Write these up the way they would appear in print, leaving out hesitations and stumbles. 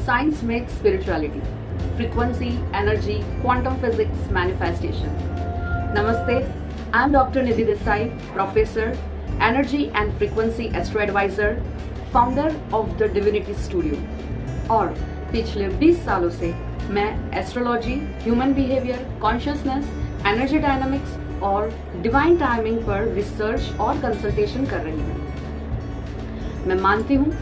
Science makes spirituality, frequency, energy, quantum physics, manifestation. Namaste, I am Dr. Nidhi Desai, Professor, Energy and Frequency Astro Advisor, Founder of the Divinity Studio. और पिछले 20 सालों से मैं astrology, human behaviour, consciousness, energy dynamics और divine timing पर research और consultation कर रही हूँ। मैं मानती हूँ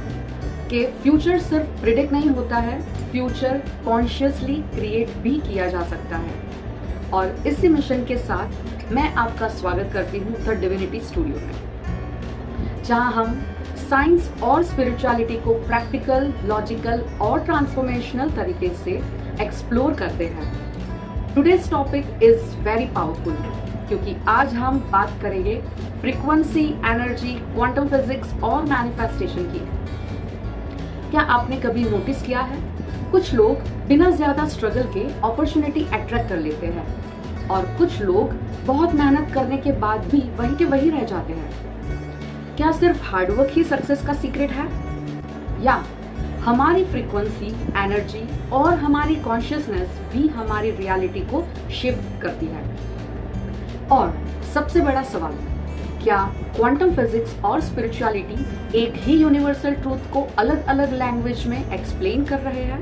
कि फ्यूचर सिर्फ प्रिडिक्ट नहीं होता है, फ्यूचर कॉन्शियसली क्रिएट भी किया जा सकता है। और इसी मिशन के साथ मैं आपका स्वागत करती हूँ द डिविनिटी स्टूडियो में, जहाँ हम साइंस और स्पिरिचुअलिटी को प्रैक्टिकल, लॉजिकल और ट्रांसफॉर्मेशनल तरीके से एक्सप्लोर करते हैं। Today's topic is very powerful क्योंकि आज हम बात करेंगे फ्रीक्वेंसी, एनर्जी, क्वांटम फिजिक्स और मैनिफेस्टेशन की। क्या आपने कभी नोटिस किया है, कुछ लोग बिना ज्यादा स्ट्रगल के अपॉर्चुनिटी अट्रैक्ट कर लेते हैं और कुछ लोग बहुत मेहनत करने के बाद भी वहीं के वहीं रह जाते हैं। क्या सिर्फ हार्डवर्क ही सक्सेस का सीक्रेट है, या हमारी फ्रीक्वेंसी, एनर्जी और हमारी कॉन्शियसनेस भी हमारी रियलिटी को शिफ्ट करती है? और सबसे बड़ा सवाल, क्या क्वांटम फिजिक्स और स्पिरिचुअलिटी एक ही यूनिवर्सल ट्रूथ को अलग अलग लैंग्वेज में एक्सप्लेन कर रहे हैं?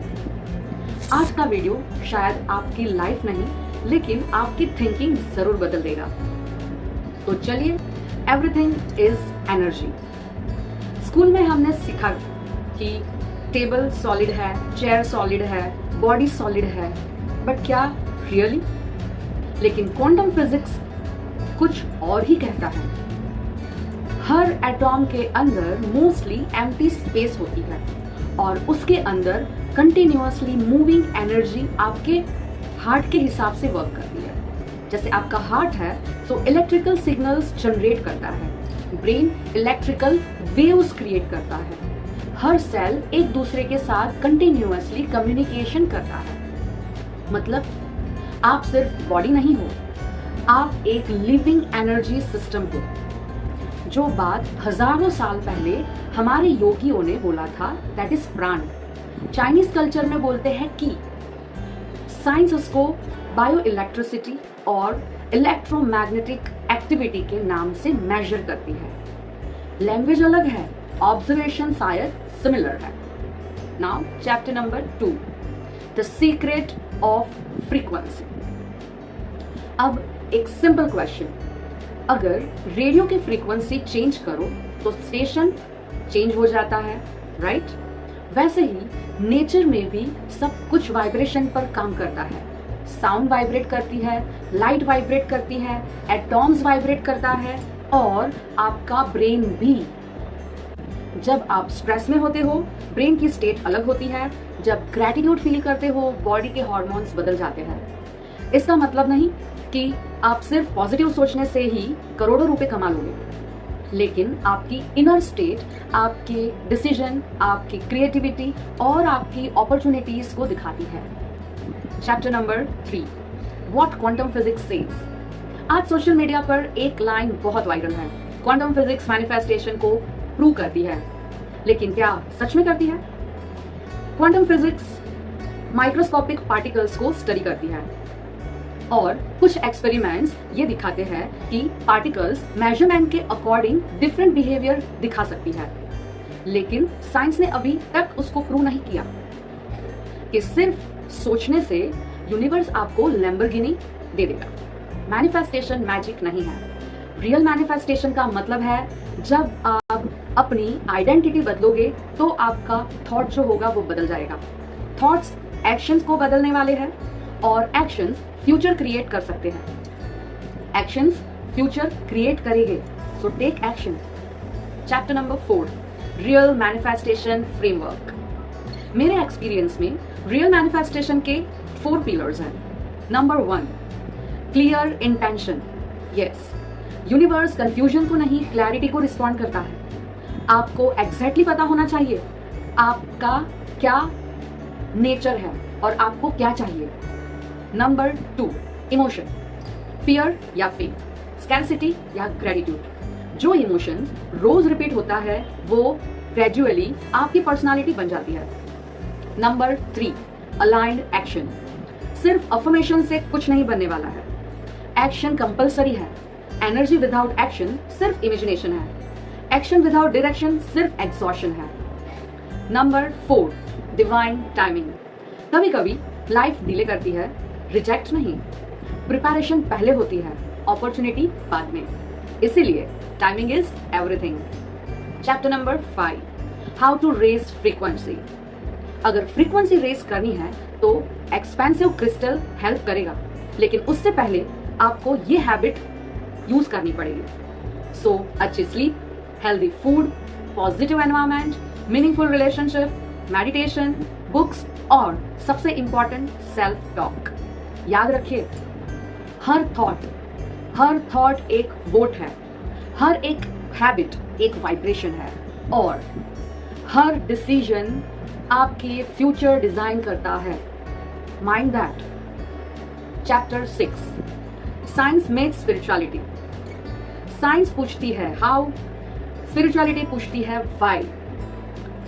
आज का वीडियो शायद आपकी लाइफ नहीं लेकिन आपकी थिंकिंग जरूर बदल देगा। तो चलिए, एवरीथिंग इज एनर्जी। स्कूल में हमने सीखा कि टेबल सॉलिड है, चेयर सॉलिड है, बॉडी सॉलिड है, बट क्या रियली? लेकिन क्वांटम फिजिक्स कुछ और ही कहता है। हर एटॉम के अंदर मोस्टली एम्प्टी स्पेस होती है और उसके अंदर कंटिन्यूअसली मूविंग एनर्जी आपके हार्ट के हिसाब से वर्क करती है। जैसे आपका हार्ट है तो इलेक्ट्रिकल सिग्नल्स जनरेट करता है, ब्रेन इलेक्ट्रिकल वेव्स क्रिएट करता है, हर सेल एक दूसरे के साथ कंटिन्यूअसली कम्युनिकेशन करता है। मतलब आप सिर्फ बॉडी नहीं हो, आप एक लिविंग एनर्जी सिस्टम हो। जो बात हजारों साल पहले हमारे योगियों ने बोला था, दैट इज प्राण। चाइनीज कल्चर में बोलते हैं कि साइंस उसको बायो इलेक्ट्रिसिटी और इलेक्ट्रोमैग्नेटिक एक्टिविटी के नाम से मेजर करती है। लैंग्वेज अलग है, ऑब्जर्वेशन शायद सिमिलर है। Now chapter number 2, the secret of frequency. अब एक सिंपल क्वेश्चन, अगर रेडियो की फ्रीक्वेंसी चेंज करो तो स्टेशन चेंज हो जाता है, राइट? वैसे ही नेचर में भी सब कुछ वाइब्रेशन पर काम करता है। साउंड वाइब्रेट करती है, लाइट वाइब्रेट करती है, एटॉम्स वाइब्रेट करता है और आपका ब्रेन भी। जब आप स्ट्रेस में होते हो, ब्रेन की स्टेट अलग होती है। जब ग्रैटिट्यूड फील करते हो, बॉडी के हार्मोन्स बदल जाते हैं। इसका मतलब नहीं कि आप सिर्फ पॉजिटिव सोचने से ही करोड़ों रुपए कमा लोगे, लेकिन आपकी इनर स्टेट आपके डिसीजन, आपकी क्रिएटिविटी और आपकी अपॉर्चुनिटीज को दिखाती है। Chapter number 3, what quantum physics says. आज सोशल मीडिया पर एक लाइन बहुत वायरल है, क्वांटम फिजिक्स मैनिफेस्टेशन को प्रूव करती है, लेकिन क्या सच में करती है? क्वांटम फिजिक्स माइक्रोस्कोपिक पार्टिकल्स को स्टडी करती है और कुछ एक्सपेरिमेंट्स ये दिखाते हैं कि पार्टिकल्स मेजरमेंट के अकॉर्डिंग डिफरेंट बिहेवियर दिखा सकती है, लेकिन साइंस ने अभी तक उसको प्रूव नहीं किया कि सिर्फ सोचने से यूनिवर्स आपको लैम्बोर्गिनी दे देगा। मैनिफेस्टेशन मैजिक नहीं है। रियल मैनिफेस्टेशन का मतलब है जब आप अपनी आइडेंटिटी बदलोगे तो आपका थॉट जो होगा वो बदल जाएगा। थॉट्स एक्शंस को बदलने वाले हैं और एक्शंस फ्यूचर क्रिएट कर सकते हैं। एक्शंस फ्यूचर क्रिएट करेंगे, so take action. Chapter number 4, real manifestation framework. मेरे एक्सपीरियंस में रियल मैनिफेस्टेशन के 4 पिलर्स हैं। Number 1, clear intention. Yes, universe confusion को नहीं, क्लैरिटी को रिस्पॉन्ड करता है। आपको एग्जैक्टली पता होना चाहिए आपका क्या नेचर है और आपको क्या चाहिए। नंबर 2, इमोशन, फियर या फेथ, स्कैर्सिटी या ग्रेटिट्यूड। जो इमोशंस रोज रिपीट होता है वो ग्रेजुअली आपकी पर्सनालिटी बन जाती है। Number 3, aligned action. सिर्फ अफर्मेशन से कुछ नहीं बनने वाला है, एक्शन कंपलसरी है। एनर्जी विदाउट एक्शन सिर्फ इमेजिनेशन है, एक्शन विदाउट डायरेक्शन सिर्फ एग्जॉशन है। Number 4, divine timing. कभी कभी लाइफ डिले करती है, रिजेक्ट नहीं। प्रिपरेशन पहले होती है, अपॉर्चुनिटी बाद में। इसीलिए timing is everything. Chapter number 5, how to raise frequency. अगर फ्रीक्वेंसी रेज करनी है तो एक्सपेंसिव क्रिस्टल हेल्प करेगा, लेकिन उससे पहले आपको ये हैबिट यूज करनी पड़ेगी। सो अच्छी sleep, healthy food, positive environment, meaningful relationship, meditation, books और सबसे इंपॉर्टेंट सेल्फ टॉक। याद रखिए, हर थॉट एक वोट है, हर एक हैबिट एक वाइब्रेशन है, और हर डिसीजन आपके फ्यूचर डिजाइन करता है। Mind that. Chapter 6, science makes spirituality. Science पूछती है हाउ, स्पिरिचुअलिटी पूछती है व्हाई।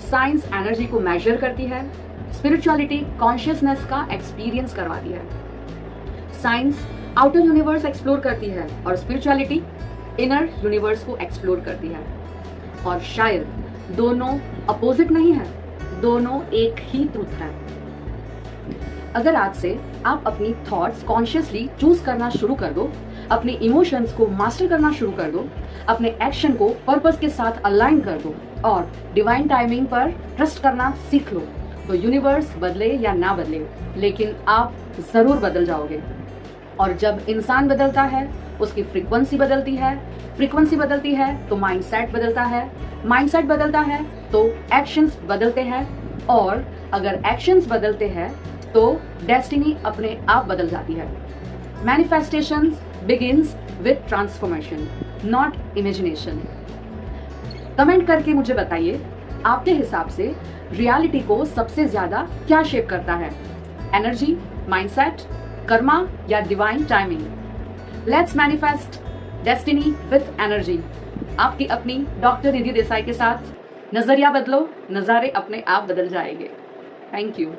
साइंस एनर्जी को मेजर करती है, स्पिरिचुअलिटी कॉन्शियसनेस का एक्सपीरियंस करवाती है। साइंस आउटर यूनिवर्स एक्सप्लोर करती है और स्पिरिचुअलिटी इनर यूनिवर्स को एक्सप्लोर करती है। और शायद दोनों अपोजिट नहीं है, दोनों एक ही ट्रुथ है। अगर आज से आप अपनी थॉट्स कॉन्शियसली चूज करना शुरू कर दो, अपने इमोशंस को मास्टर करना शुरू कर दो, अपने एक्शन को पर्पस के साथ अलाइन कर दो और डिवाइन टाइमिंग पर ट्रस्ट करना सीख लो, तो यूनिवर्स बदले या ना बदले, लेकिन आप जरूर बदल जाओगे। और जब इंसान बदलता है, उसकी फ्रीक्वेंसी बदलती है, फ्रीक्वेंसी बदलती है तो माइंडसेट बदलता है, माइंडसेट बदलता है तो एक्शंस बदलते हैं, और अगर एक्शंस बदलते हैं तो डेस्टिनी अपने आप बदल जाती है। Manifestations begins with transformation, not imagination. Comment करके मुझे बताइए, आपके हिसाब से रियलिटी को सबसे ज्यादा क्या शेप करता है? एनर्जी, माइंडसेट, कर्मा या divine timing? Let's manifest destiny with energy. आपकी अपनी डॉक्टर निधि देसाई के साथ नजरिया बदलो, नजारे अपने आप बदल जाएंगे। Thank you.